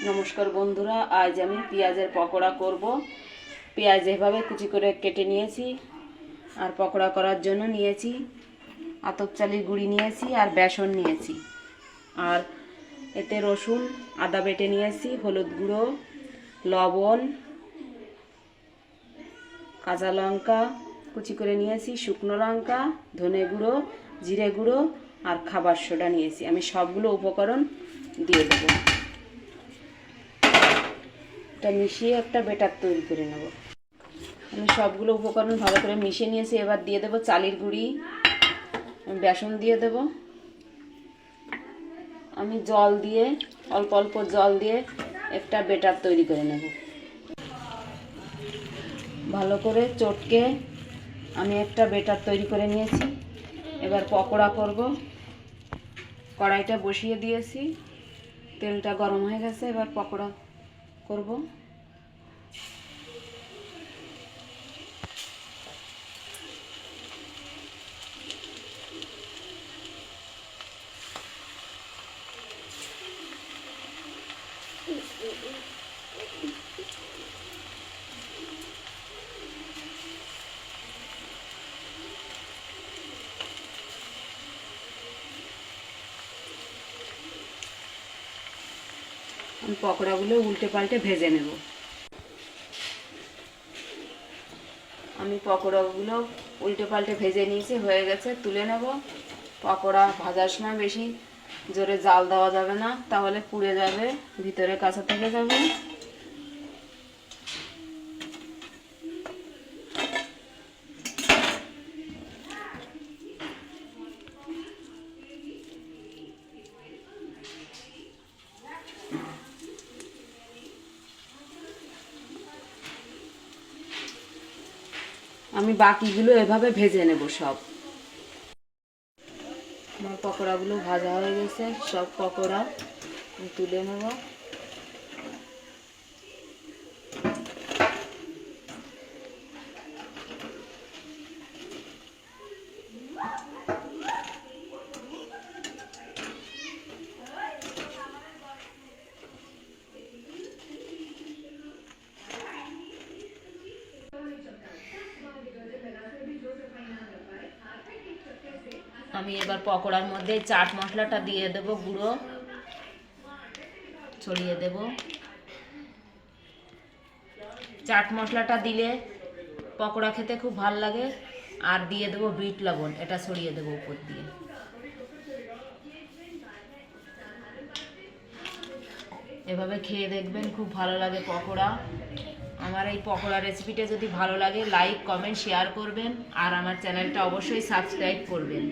নমস্কার বন্ধুরা, আজ আমি পেঁয়াজের পকোড়া করব। পেঁয়াজ এভাবে কুচি করে কেটে নিয়েছি। আর পকোড়া করার জন্য নিয়েছি আতপ চালের গুঁড়ি নিয়েছি আর বেসন নিয়েছি। আর এতে রসুন আদা বেটে নিয়েছি, হলুদ গুঁড়ো, লবণ, কাঁচা লঙ্কা কুচি করে নিয়েছি, শুকনো লঙ্কা, ধনে গুঁড়ো, জিরে গুঁড়ো আর খাবার সোডা নিয়েছি। আমি সবগুলো উপকরণ দিয়ে দেবো। এটা মিশিয়ে একটা বেটার তৈরি করে নেব। আমি সবগুলো উপকরণ ভালো করে মিশিয়ে নিয়েছি। এবার দিয়ে দেবো চালের গুঁড়ি, বেসন দিয়ে দেব। আমি জল দিয়ে অল্প অল্প জল দিয়ে একটা বেটার তৈরি করে নেব। ভালো করে চটকে আমি একটা বেটার তৈরি করে নিয়েছি। এবার পকোড়া করব। কড়াইটা বসিয়ে দিয়েছি, তেলটা গরম হয়ে গেছে। এবার পকোড়া করব। আমি পকোড়াগুলো উল্টে পাল্টে ভেজে নেব। আমি পকোড়াগুলো উল্টে পাল্টে ভেজে নিয়েছি, হয়ে গেছে, তুলে নেব। পকোড়া ভাজার সময় বেশি জোরে জাল দেওয়া যাবে না, তাহলে পুড়ে যাবে, ভিতরে কাঁচা থেকে যাবে। আমি বাকিগুলো এভাবে ভেজে নেব সব। আমার পকোড়াগুলো ভাজা হয়ে গেছে, সব পকোড়া তুলে নেব। আমি এবার পকোড়ার মধ্যে চাট মশলাটা দিয়ে দেব, গুঁড়ো ছড়িয়ে দেব। চাট মশলাটা দিলে পকোড়া খেতে খুব ভালো লাগে। আর দিয়ে দেবো বিট লবণ, এটা ছড়িয়ে দেবো উপর দিয়ে। এভাবে খেয়ে দেখবেন, খুব ভালো লাগে পকোড়া। আমার এই পকোড়া রেসিপিটা যদি ভালো লাগে, লাইক, কমেন্ট, শেয়ার করবেন। আর আমার চ্যানেলটা অবশ্যই সাবস্ক্রাইব করবেন।